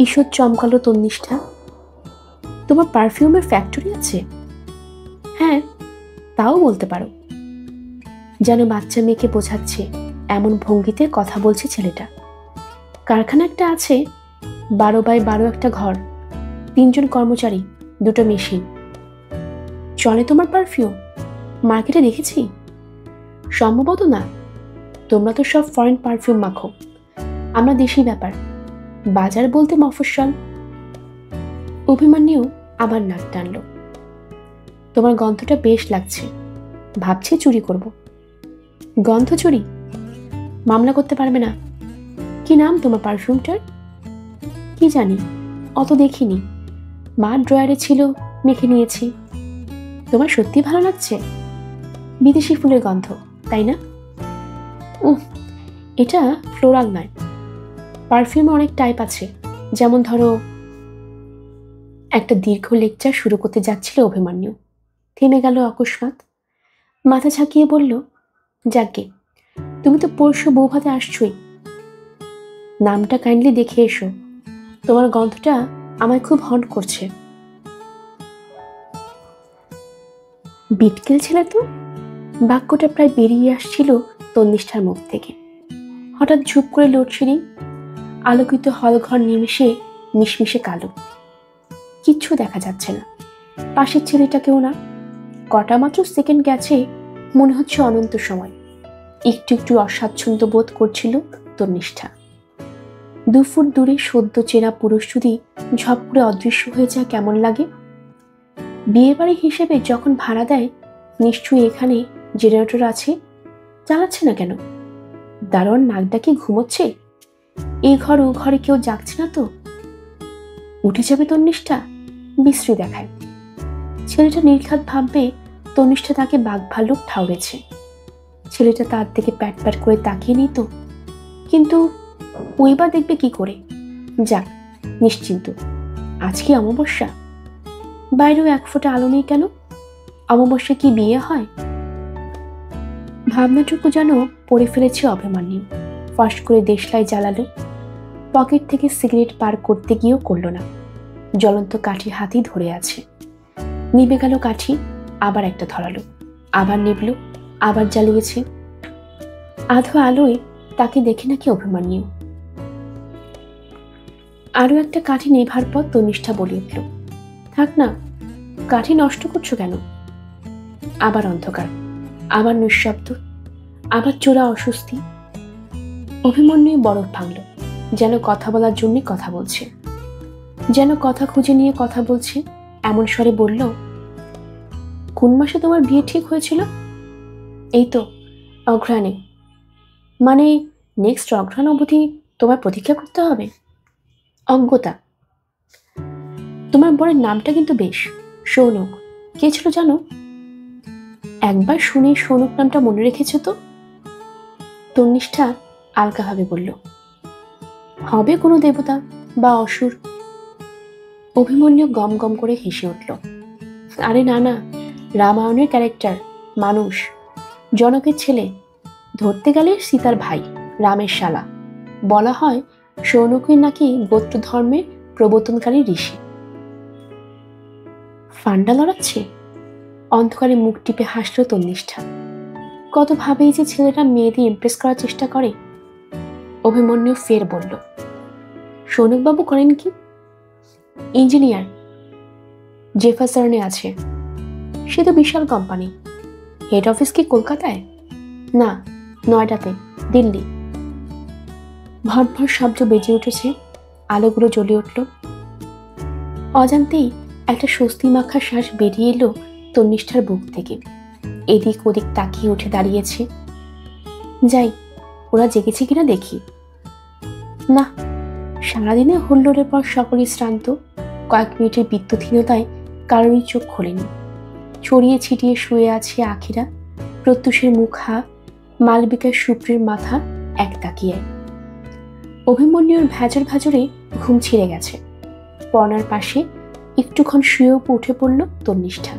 ঈষৎ চমকালো তন্নিষ্ঠা, তোমার পারফিউমের ফ্যাক্টরি আছে? হ্যাঁ, তাও বলতে পারো। যেন বাচ্চা মেয়েকে বোঝাচ্ছে এমন ভঙ্গিতে কথা বলছে ছেলেটা। কারখানা একটা আছে, 12x12 একটা ঘর, 3 জন কর্মচারী, 2টো মেশিন। চলে তোমার পারফিউম? মার্কেটে দেখেছি। সম্ভবত না, তোমরা তো সব ফরেন পারফিউম মাখো, আমরা দেশি ব্যাপার, বাজার বলতে মফস্বল। অভিমন্যু আবার নাক টানল, তোমার গন্ধটা বেশ লাগছে, ভাবছি চুরি করব। গন্ধ চুরি? মামলা করতে পারবে না। কি নাম তোমার পারফিউমটার? কি জানি, অত দেখিনি, মা ড্রয়ারে ছিল, মেখে নিয়েছি। তোমার সত্যি ভালো লাগছে? বিদেশি ফুলের গন্ধ, তাই না? এটা ফ্লোরাল নয়, পারফিউমে অনেক টাইপ আছে, যেমন ধরো। একটা দীর্ঘ লেকচার শুরু করতে যাচ্ছিল অভিমন্যু, থেমে গেল অকস্মাৎ, মাথা ঝাঁকিয়ে বলল, যাকে, তুমি তো পরশু বৌভাতে আসছোই, নামটা কাইন্ডলি দেখে এসো, তোমার গন্ধটা আমায় খুব হন্ট করছে। বিটকেল ছেলে তো, বাক্যটা প্রায় বেরিয়ে আসছিল তন্নিষ্ঠার মুখ থেকে। হঠাৎ ঝুপ করে লোডশেডিং, আলোকিত হলঘর নিমেষে মিশমিশে কালো, কিচ্ছু দেখা যাচ্ছে না, পাশের ছেলেটাকেও না। কটা মাত্র সেকেন্ড গেছে, মনে হচ্ছে অনন্ত সময়। একটু একটু অস্বাচ্ছন্দ্য বোধ করছিল তন্নিষ্ঠা। 2 ফুট দূরে সদ্য চেনা পুরুষ যদি ঝপ করে অদৃশ্য হয়ে যায় কেমন লাগে? বিয়ে বাড়ি হিসেবে যখন ভাড়া দেয়, নিশ্চয়ই এখানে জেনারেটর আছে, চালাচ্ছে না কেন? দারোয়ান নাক ডাকিয়ে ঘুমোচ্ছে, এই ঘর ও ঘরে কেউ জাগছে না তো? উঠে যাবে তন্নিষ্ঠা, বিশ্রী দেখায়। ছেলেটা নির্ঘাত ভাববে তন্নিষ্ঠা তাকে বাঘ ভাল্লুক ঠাউরেছে। ছেলেটা তার দিকে প্যাট প্যাট করে তাকিয়ে নিত, কিন্তু ওই বা দেখবে কি করে? যাক, নিশ্চিন্ত। আজকে অমাবস্যা, বাইরেও 1 ফোঁটা আলো নেই কেন? অমাবস্যা কি বিয়ে হয়? ভাবনাটুকু যেন পড়ে ফেলেছে অভিমন্যু। ফস করে দেশলাই জ্বালালো, পকেট থেকে সিগারেট পার করতে গিয়েও করল না। জ্বলন্ত কাঠি হাতেই ধরে আছে। নিভে গেল কাঠি, আবার একটা ধরালো, আবার নিভল, আবার জ্বালিয়েছে। আধো আলোয় তাকে দেখে নাকি অভিমন্যু। আরো একটা কাঠি নেভার পর তন্নিষ্ঠা বলে উঠল, থাক না, কাঠি নষ্ট করছো কেন? আবার অন্ধকার, আবার নিঃশব্দ, আবার চোরা অস্বস্তি। অভিমন্যু বরফ ভাঙল, যেন কথা বলার জন্য কথা বলছে, যেন কথা খুঁজে নিয়ে কথা বলছে। এমন স্বরে বলল, কোন মাসে তোমার বিয়ে ঠিক হয়েছিল? এই তো অঘ্রাণে। মানে নেক্সট অঘ্রাণ অবধি তোমার প্রতীক্ষা করতে হবে? অজ্ঞতা। তোমার বরের নামটা কিন্তু বেশ, সৌনক, কে ছিল জানো? একবার শুনে সৌনক নামটা মনে রেখেছ তো? তন্নিষ্ঠা আলকাভাবে বলল, হবে কোনো দেবতা বা অসুর। অভিমন্যু গম গম করে হেসে উঠল, আরে না না, রামায়ণের ক্যারেক্টার, মানুষ, জনকের ছেলে, ধরতে গেলে সীতার ভাই, রামের শালা। বলা হয় সৌনকই নাকি গোত্র ধর্মের প্রবর্তনকারী ঋষি। ফান্ডা লড়াচ্ছে? অন্ধকারে মুখ টিপে হাসল তন্নিষ্ঠা। কত ভাবেই যে ছেলেটা মেয়েদের ইমপ্রেস করার চেষ্টা করে। অভিমন্যু ফের বলল, সৌনকবাবু করেন কি? ইঞ্জিনিয়ার, জেফারসনে আছে। সে তো বিশাল কোম্পানি। হেড অফিস কি কলকাতায়? না, নয়ডাতে, দিল্লি। ভটভট শব্দ বেজে উঠেছে, আলোগুলো জ্বলে উঠল। অজান্তেই একটা স্বস্তি মাখা শ্বাস বেরিয়ে এলো তন্নিষ্ঠার বুক থেকে। এদিক ওদিক তাকিয়ে উঠে দাঁড়িয়েছে। যাই, ওরা জেগেছে কিনা দেখি। না, সারাদিনে হুল্লোড়ের পর সকলেই শ্রান্ত। কয়েক মিনিটের বিদ্যুৎহীনতায় কারোরই চোখ খোলেনি। ছড়িয়ে ছিটিয়ে শুয়ে আছে আখিরা, প্রত্যুষের মুখ হা, মালবিকার সুপ্রির মাথা এক তাকিয়ে। অভিমন্যুর ভেজর ভেজরে ঘুম ছিঁড়ে গেছে। পর্ণার পাশে একটুক্ষণ শুয়েও উঠে পড়ল তন্নিষ্ঠা।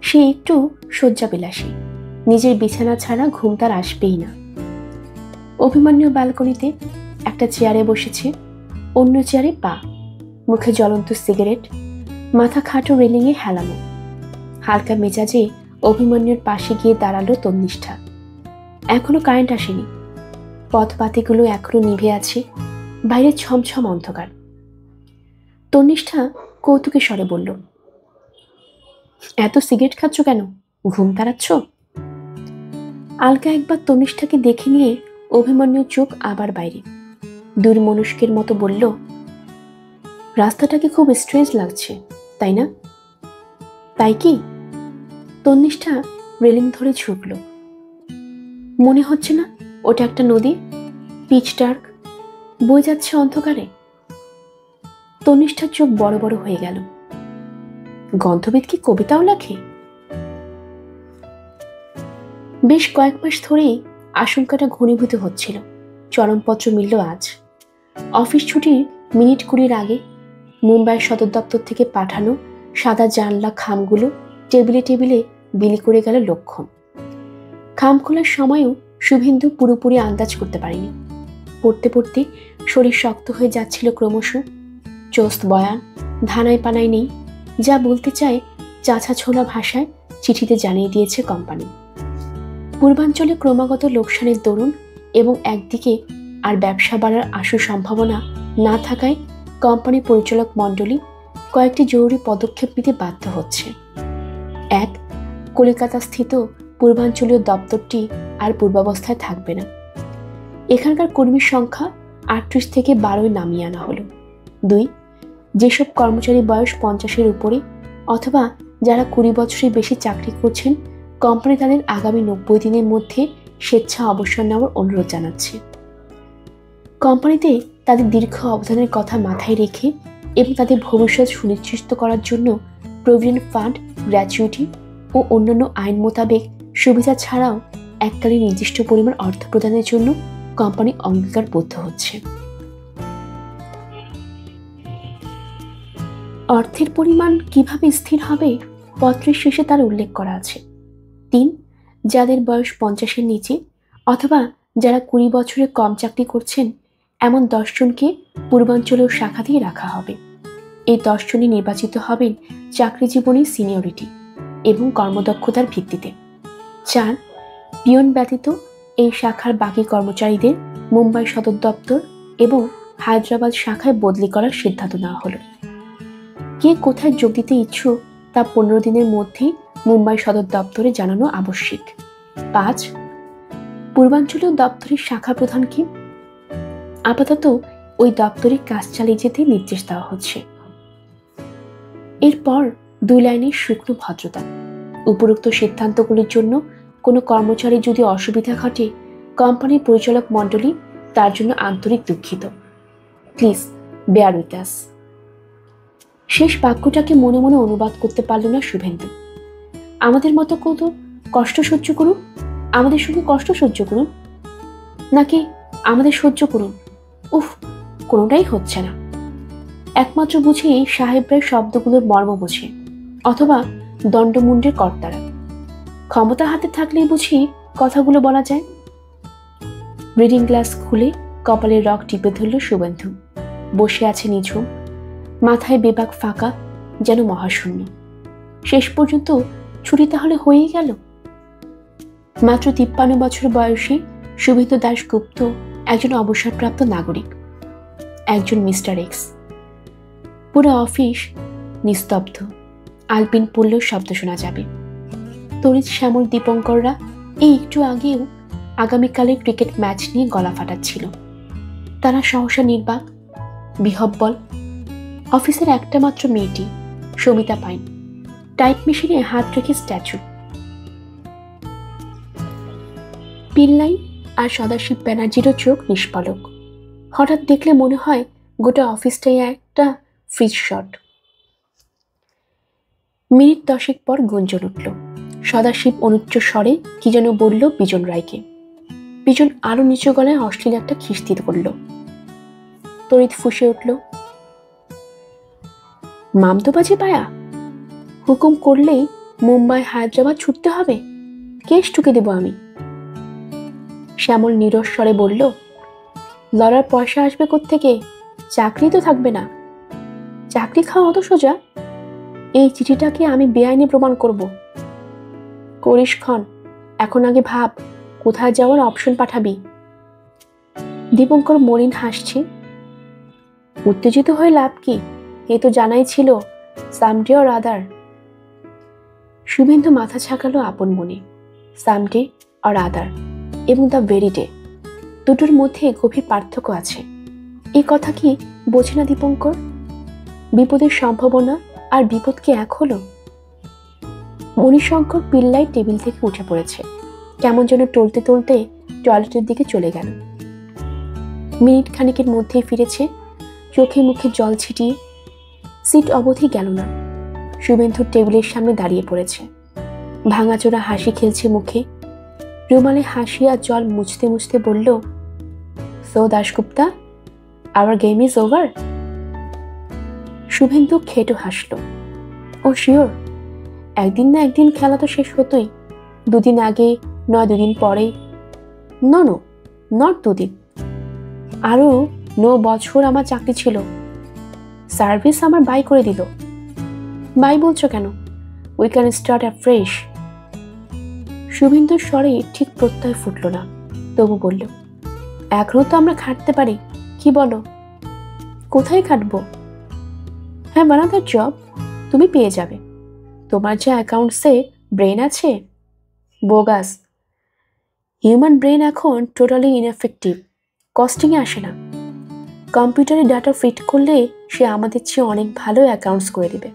সে একটু শয্যাবিলাসী, নিজের বিছানা ছাড়া ঘুম তার আসবেই না। অভিমন্যু ব্যালকনিতে একটা চেয়ারে বসেছে, অন্য চেয়ারে পা, মুখে জ্বলন্ত সিগারেট, মাথা খাটো রেলিংয়ে হেলানো। হালকা মেজাজে অভিমন্যুর পাশে গিয়ে দাঁড়ালো তন্নিষ্ঠা। এখনো কারেন্ট আসেনি, পথবাতিগুলো এখনো নিভে আছে, বাইরে ছমছম অন্ধকার। তন্নিষ্ঠা কৌতুকে স্বরে বলল, এত সিগারেট খাচ্ছ কেন? ঘুম তাড়াচ্ছ? আলকা একবার তন্নিষ্ঠাকে দেখে নিয়ে অভিমন্যুর চোখ আবার বাইরে, দূর মনুষ্কের মতো বলল, রাস্তাটাকে খুব স্ট্রেঞ্জ লাগছে, তাই না? তাই কি? তন্নিষ্ঠা রেলিং ধরে ঝুঁকল। মনে হচ্ছে না ওটা একটা নদী, পিচ ডার্ক, বয়ে যাচ্ছে অন্ধকারে? তন্নিষ্ঠার চোখ বড় বড় হয়ে গেল। গন্ধবিদ কি কবিতাও লেখে? বেশ কয়েক মাস ধরেই আশঙ্কাটা ঘনীভূত হচ্ছিল। চরমপত্র মিলল আজ। অফিস ছুটির মিনিট 20 আগে মুম্বাইয়ের সদর দপ্তর থেকে পাঠানো সাদা জানলা খামগুলো টেবিলে টেবিলে বিলি করে গেল লক্ষণ। খাম খোলার সময়ও শুভেন্দু পুরোপুরি আন্দাজ করতে পারেনি। পড়তে পড়তে শরীর শক্ত হয়ে যাচ্ছিল ক্রমশ। চোস্ত বয়ান, ধানায় পানায় নেই, যা বলতে চায় চাছা ছোলা ভাষায় চিঠিতে জানিয়ে দিয়েছে কোম্পানি। পূর্বাঞ্চলে ক্রমাগত লোকসানের দরুন এবং একদিকে আর ব্যবসা বাড়ার আশু সম্ভাবনা না থাকায় কোম্পানি পরিচালক মণ্ডলী কয়েকটি জরুরি পদক্ষেপ নিতে বাধ্য হচ্ছে। এক, কলিকাতা স্থিত পূর্বাঞ্চলীয় দপ্তরটি আর পূর্বাবস্থায় থাকবে না। এখানকার কর্মীর সংখ্যা 38 থেকে 12 নামিয়ে আনা হলো। 2, যেসব কর্মচারী বয়স 50-এর উপরে অথবা যারা 20 বছরের বেশি চাকরি করছেন, কোম্পানি তাদের আগামী 90 দিনের মধ্যে স্বেচ্ছা অবসর নেওয়ার অনুরোধ জানাচ্ছে। কোম্পানিতে তাদের দীর্ঘ অবদানের কথা মাথায় রেখে এবং তাদের ভবিষ্যৎ সুনিশ্চিত করার জন্য প্রভিডেন্ট ফান্ড, গ্র্যাচুইটি ও অন্যান্য আইন মোতাবেক সুবিধা ছাড়াও এককালে নির্দিষ্ট পরিমাণ অর্থ প্রদানের জন্য কোম্পানি অঙ্গীকারবদ্ধ হচ্ছে। অর্থের পরিমাণ কিভাবে স্থির হবে পত্রের শেষে তার উল্লেখ করা আছে। 3, যাদের বয়স 50-এর নিচে অথবা যারা 20 বছরের কম চাকরি করছেন এমন 10 জনকে পূর্বাঞ্চলীয় শাখা দিয়ে রাখা হবে। এই 10 জনই নির্বাচিত হবেন চাকরি জীবনের সিনিয়রিটি এবং কর্মদক্ষতার ভিত্তিতে। 4, পিয়ন ব্যতীত এই শাখার বাকি কর্মচারীদের মুম্বাই সদর দপ্তর এবং হায়দ্রাবাদ শাখায় বদলি করার সিদ্ধান্ত নেওয়া হলো। কে কোথায় যোগ দিতে ইচ্ছুক তা 15 দিনের মধ্যেই মুম্বাই সদর দপ্তরে জানানো আবশ্যিক। 5, পূর্বাঞ্চলীয় দপ্তরের শাখা প্রধানকে আপাতত ওই দপ্তরে কাজ চালিয়ে যেতে নির্দেশ দেওয়া হচ্ছে। এরপর 2 লাইনের শুকনো ভদ্রতা। উপরোক্ত সিদ্ধান্তগুলির জন্য কোনো কর্মচারী যদি অসুবিধা ঘটে, কোম্পানির পরিচালক মণ্ডলী তার জন্য আন্তরিক দুঃখিত। Please bear with us. শেষ বাক্যটাকে মনে মনে অনুবাদ করতে পারল না শুভেন্দু। আমাদের মতো কত কষ্ট সহ্য করুন, আমাদের সঙ্গে কষ্ট সহ্য করুন, নাকি আমাদের সহ্য করুন? উফ, কোনোটাই হচ্ছে না। একমাত্র বুঝি সাহেবরাই শব্দগুলোর মর্ম বোঝে, অথবা দণ্ডমুণ্ডের কর্তারা। ক্ষমতা হাতে থাকলেই বুঝি কথাগুলো বলা যায়। রিডিং গ্লাস খুলে কপালের রক টিপে ধরল শুভেন্দু। বসে আছে নিঝুম, মাথায় বেবাক ফাঁকা, যেন মহাশূন্য। শেষ পর্যন্ত ছুটি তাহলে হয়েই গেল। মাত্র 53 বছর বয়সী শুভেন্দু দাশগুপ্ত একজন অবসরপ্রাপ্ত নাগরিক, একজন মিস্টার এক্স। পুরো অফিস নিস্তব্ধ, আলপিন পড়লেও শব্দ শোনা যাবে। তড়িৎ শ্যামল দীপঙ্কররা এই একটু আগেও আগামীকালের ক্রিকেট ম্যাচ নিয়ে গলা ফাটাচ্ছিল। তারা সহসা নির্বাক, বিহব্বল। অফিসের একটা মাত্র মেয়েটি, সবিতা পাইন, টাইপ মেশিনে হাত রেখে স্ট্যাচু। পিল্লাই আর সদাশিব ব্যানার্জিরও চোখ নিষ্পলক। হঠাৎ দেখলে মনে হয় গোটা অফিসটাই একটা ফ্রিজ শট। মিনিট 10 পর গুঞ্জন উঠল। সদাশিব অনুচ্চ স্বরে কি যেন বলল বিজন রায়কে। বিজন আরো নিচু গলায় অশ্লীল একটা খিস্তি করল। তড়িৎ ফুঁসে উঠল, মামদোবাজি পায়া, হুকুম করলেই মুম্বাই হায়দ্রাবাদ ছুটতে হবে, কেস ঠুকে দেব আমি। শ্যামল নীরস স্বরে বলল, লড়ার পয়সা আসবে কোত্থেকে? চাকরি তো থাকবে না। চাকরি খাওয়া অত সোজা? এই চিঠিটাকে আমি বেআইনি প্রমাণ করব। করিস ক্ষণ, এখন আগে ভাব কোথায় যাওয়ার অপশন পাঠাবি। দীপঙ্কর মলিন হাসছে। উত্তেজিত হয়ে লাভ কি? এ তো জানাই ছিল, সামডে অর আদার। শুভেন্দু মাথা ছাকালো আপন মনে। সামডে অর আদার এবং দ্য ভেরি ডে, দুটোর মধ্যে গভীর পার্থক্য আছে। এই কথা কি বোঝে না দীপঙ্কর? বিপদের সম্ভাবনা আর বিপদ কি এক হলো? মণিশঙ্কর পিল্লাই টেবিল থেকে উঠে পড়েছে, কেমন যেন টলতে টলতে টয়লেটের দিকে চলে গেল। মিনিট খানিকের মধ্যেই ফিরেছে, চোখে মুখে জল ছিটিয়ে। সিট অবধি গেল না, শুভেন্দুর টেবিলের সামনে দাঁড়িয়ে পড়েছে। ভাঙাচোরা হাসি খেলছে মুখে। রুমালে হাসি আর জল মুছতে মুছতে বলল, so Dasgupta, our game is over. Subhendu খেটো হাসল। ও শিওর, একদিন না একদিন খেলা তো শেষ হতোই। দুদিন আগে নয়, দুদিন পরে। নো, নট দুদিন, আরো 9 বছর আমার চাকরি ছিল। সার্ভিস আমার বাই করে দিল। বাই বলছো কেন? We can start a fresh. শুভেন্দুর স্বরে ঠিক প্রত্যয় ফুটল না, তবু বলল, এখনো তো আমরা খাটতে পারি, কি বলো? কোথায় খাটবো? হ্যাঁ, বানাদার জব তুমি পেয়ে যাবে। তোমার যে অ্যাকাউন্টসে ব্রেন আছে, বোগাস। হিউম্যান ব্রেন এখন টোটালি ইনএফেক্টিভ, কস্টিংয়ে আসে না। কম্পিউটারে ডাটা ফিট করলে সে আমাদের চেয়ে অনেক ভালো অ্যাকাউন্টস করে দেবে।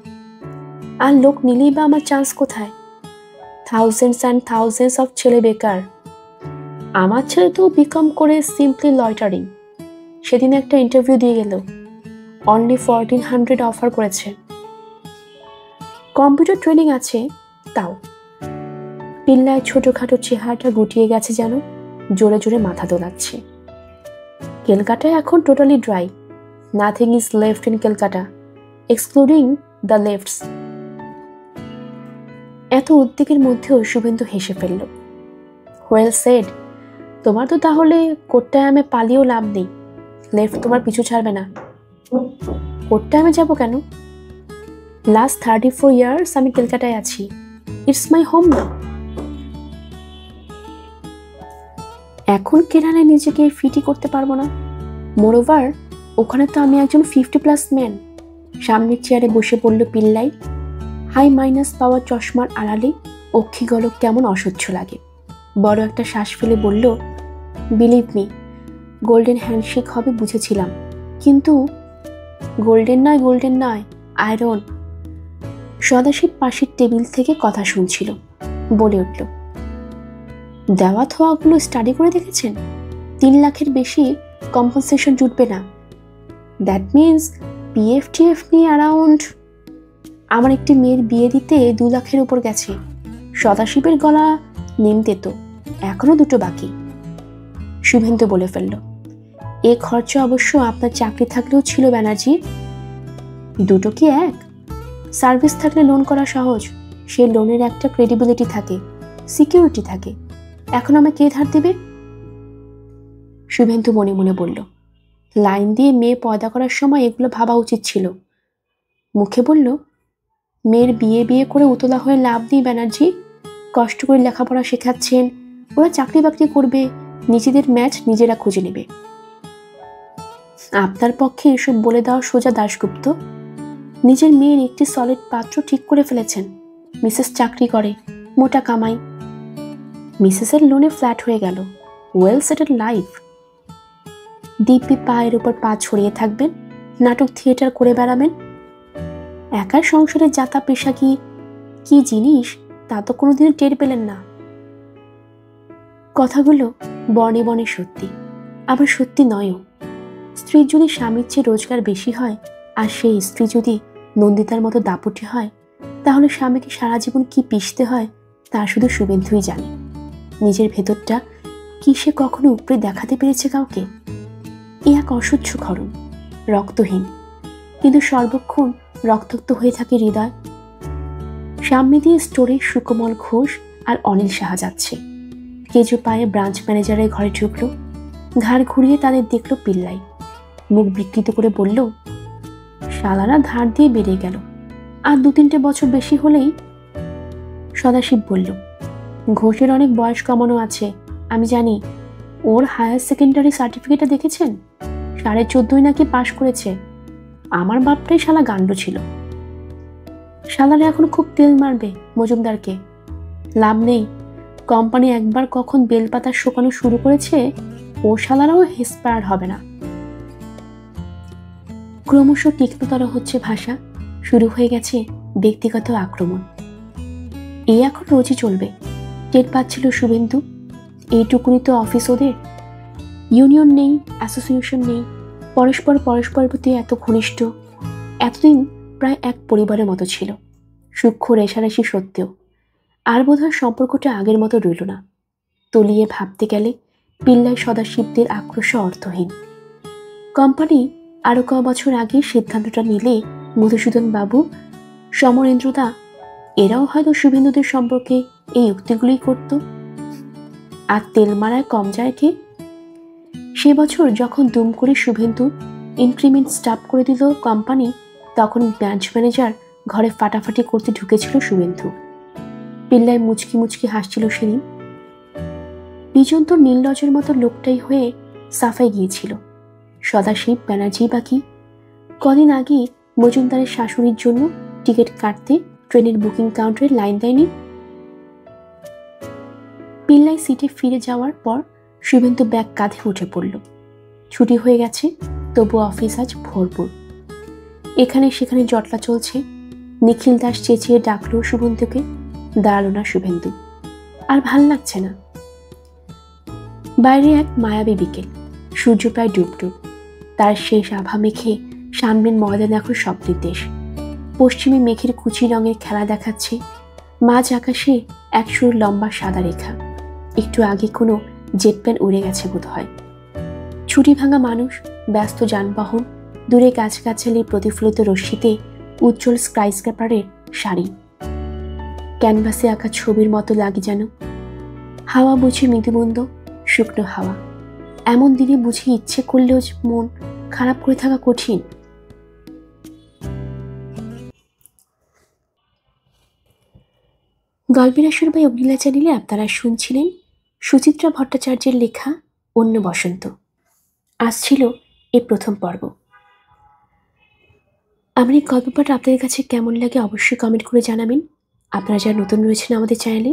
আর লোক নিলেই বা আমার চান্স কোথায়? থাউজেন্ডস অ্যান্ড থাউজেন্ডস অফ ছেলে বেকার। আমার ছেলে তো বিকম করে সিম্পলি লয়টারিং। সেদিন একটা ইন্টারভিউ দিয়ে গেল, অনলি 1400 অফার করেছে। কম্পিউটার ট্রেনিং আছে তাও। পিল্লায় ছোটখাটো চেহারাটা গুটিয়ে গেছে, যেন জোরে জোরে মাথা দোলাচ্ছে। ক্যালকাটা এখন totally dry. Nothing is left in Calcutta excluding the lefts. এত উদ্বেগের মধ্যেও শুভেন্দু হেসে ফেলল। Well said. তোমার তো তাহলে কোট্টায়ামে পালিয়েও লাভ নেই, লেফট তোমার পিছু ছাড়বে না। কোট্টায়ামে যাব কেন? লাস্ট 34 ইয়ার্স আমি ক্যালকাটায় আছি। ইটস মাই হোম না। এখন কেরানে নিজেকে ফিটি করতে পারবো না। মোরওভার ওখানে তো আমি একজন 50+ ম্যান। সামনের চেয়ারে বসে পড়ল পিল্লাই। হাই মাইনাস পাওয়া চশমার আড়ালে অক্ষিগলক কেমন অসহ্য লাগে। বড় একটা শ্বাস ফেলে বলল, বিলিভ মি, গোল্ডেন হ্যান্ডশেক হবে বুঝেছিলাম, কিন্তু গোল্ডেন নয়, আয়রন। সদাশিব পাশের টেবিল থেকে কথা শুনছিল, বলে উঠল, দেওয়া থোয়াগুলো স্টাডি করে দেখেছেন? 3 লাখের বেশি কম্পেনসেশন জুটবে না। দ্যাট মিনস পিএফটিএফ নিয়ে অ্যারাউন্ড আমার একটি মেয়ের বিয়ে দিতে 2 লাখের উপর গেছে। সদাশিবের গলা নেমতে তো এখনো 2টো বাকি। শুভেন্দু বলে ফেলল, এ খরচা অবশ্য আপনার চাকরি থাকলেও ছিল ব্যানার্জি। 2টো কি এক? সার্ভিস থাকলে লোন করা সহজ। সে লোনের একটা ক্রেডিবিলিটি থাকে, সিকিউরিটি থাকে। এখন আমায় কে ধার দেবে? শুভেন্দু মনে মনে বলল, লাইন দিয়ে মেয়ে পয়দা করার সময় এগুলো ভাবা উচিত ছিল। মুখে বলল, মেয়ের বিয়ে করে উতলা হয়ে লাভ নেই ব্যানার্জি। কষ্ট করে লেখাপড়া শেখাচ্ছেন, ওরা চাকরি বাকরি করবে, নিজেদের ম্যাচ নিজেরা খুঁজে নেবে। আপনার পক্ষে এসব বলে দেওয়া সোজা দাশগুপ্ত। নিজের মেয়ের একটি সলিড পাত্র ঠিক করে ফেলেছেন। মিসেস চাকরি করে, মোটা কামাই। মিসেসের লোনে ফ্ল্যাট হয়ে গেল, ওয়েল সেটেলড লাইফ। দিব্যি পায়ের উপর পা ছড়িয়ে থাকবেন, নাটক থিয়েটার করে বেড়াবেন। একার সংসারের যাতা পেশা কি জিনিস তা তো কোনোদিনও টের পেলেন না। কথাগুলো বর্ণে বর্ণে সত্যি, আবার সত্যি নয়ও। স্ত্রীর যদি স্বামীর চেয়ে রোজগার বেশি হয়, আর সেই স্ত্রী যদি নন্দিতার মতো দাপুটে হয়, তাহলে স্বামীকে সারা জীবন কি পিষতে হয় তা শুধু শুভেন্দুই জানে। নিজের ভেতরটা কি সে কখনো উপরে দেখাতে পেরেছে কাউকে? এ এক অসহ্য ক্ষরণ, রক্তহীন, কিন্তু সর্বক্ষণ রক্তাক্ত হয়ে থাকে হৃদয়। সামনে দিয়ে স্টোরে সুকোমল ঘোষ আর অনিল সাহা যাচ্ছে। কেজো পায়ে ব্রাঞ্চ ম্যানেজারের ঘরে ঢুকলো। ঘাড় ঘুরিয়ে তাদের দেখলো পিল্লাই। মুখ বিকৃত করে বলল, শালারা ধার দিয়ে বেড়ে গেল, আর 2-3টে বছর বেশি হলেই। সদাশিব বলল, ঘোষের অনেক বয়স কমানো আছে, আমি জানি। ওর হায়ার সেকেন্ডারি সার্টিফিকেটটা দেখেছেন? 14.5 নাকি পাশ করেছে। আমার বাপটাই শালা গান্ড ছিল। শালারা এখন খুব তেল মারবে মজুমদারকে। লাভ নেই, কোম্পানি একবার কখন বেলপাতা শোকানো শুরু করেছে, ও শালারাও হেসপায়ার হবে না। ক্রমশ তীক্ষ্ণতর হচ্ছে ভাষা, শুরু হয়ে গেছে ব্যক্তিগত আক্রমণ। এই এখন রোজই চলবে, টের পাচ্ছিল শুভেন্দু। এইটুকুনি তো অফিস ওদের। ইউনিয়ন নেই, অ্যাসোসিয়েশন নেই, পরস্পরের প্রতি এত ঘনিষ্ঠ। এতদিন প্রায় এক পরিবারের মতো ছিল, সূক্ষ্ম রেশারেশি সত্ত্বেও। আর বোধহয় সম্পর্কটা আগের মতো রইল না। তলিয়ে ভাবতে গেলে পিল্লাই সদাশিবদের আক্রোশ অর্থহীন। কোম্পানি আরো ক বছর আগে সিদ্ধান্তটা নিলে মধুসূদন বাবু, সমরেন্দ্রদা, এরাও হয়তো শুভেন্দুদের সম্পর্কে এই উক্তিগুলোই করত। আর তেল মারায় কম যায় কে? সে বছর যখন দুম করে শুভেন্দু ইনক্রিমেন্ট স্টাপ করে দিল কোম্পানি, তখন ব্রাঞ্চ ম্যানেজার ঘরে ফাটাফাটি করতে ঢুকেছিল শুভেন্দু। পিল্লাই মুচকি মুচকি হাসছিল সেদিন। বিজন তো নীলরজের মতো লোকটাই হয়ে সাফাই গিয়েছিল। সদাশিব ব্যানার্জি বাকি কদিন আগে মজুমদারের শাশুড়ির জন্য টিকিট কাটতে ট্রেনের বুকিং কাউন্টারে লাইন দেয়নি। পিল্লাই সিটে ফিরে যাওয়ার পর শুভেন্দু ব্যাগ কাঁধে উঠে পড়ল। ছুটি হয়ে গেছে, তবু অফিস আজ ভরপুর। এখানে সেখানে জটলা চলছে। নিখিল দাস চেঁচিয়ে ডাকলো শুভেন্দুকে, দাঁড়ালো না শুভেন্দু। আর ভাল লাগছে না। বাইরে এক মায়াবী বিকেল, সূর্য প্রায় ডুবডুব। তার শেষ আভা মেখে সামনের ময়দান এখন স্বপ্নের দেশ। পশ্চিমে মেঘের কুচি রঙের খেলা দেখাচ্ছে। মাঝ আকাশে এক সুর লম্বা সাদা রেখা। একটু আগে কোনো জেট প্ল্যান উড়ে গেছে বোধ হয়। ছুটি ভাঙা মানুষ, ব্যস্ত যানবাহন, দূরে গাছগাছালির প্রতিফলিত রশ্মিতে উজ্জ্বল স্কাইস্ক্র্যাপারের সারি। ক্যানভাসে আঁকা ছবির মতো লাগে যেন। হাওয়া বুঝি মৃদুমন্দ, শুকনো হাওয়া। এমন দিনে বুঝি ইচ্ছে করলেও মন খারাপ করে থাকা কঠিন। গল্পের আসর বাই অগ্নিলা চ্যানেলে আপনারা শুনছিলেন সুচিত্রা ভট্টাচার্যের লেখা অন্য বসন্ত। আজ ছিল এই প্রথম পর্ব। আমার এই গল্প পাঠ আপনাদের কাছে কেমন লাগে অবশ্যই কমেন্ট করে জানাবেন। আপনারা যারা নতুন রয়েছেন আমাদের চ্যানেলে,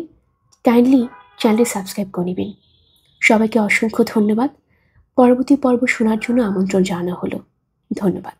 কাইন্ডলি চ্যানেলটি সাবস্ক্রাইব করে নেবেন। সবাইকে অসংখ্য ধন্যবাদ। পরবর্তী পর্ব শোনার জন্য আমন্ত্রণ জানানো হলো। ধন্যবাদ।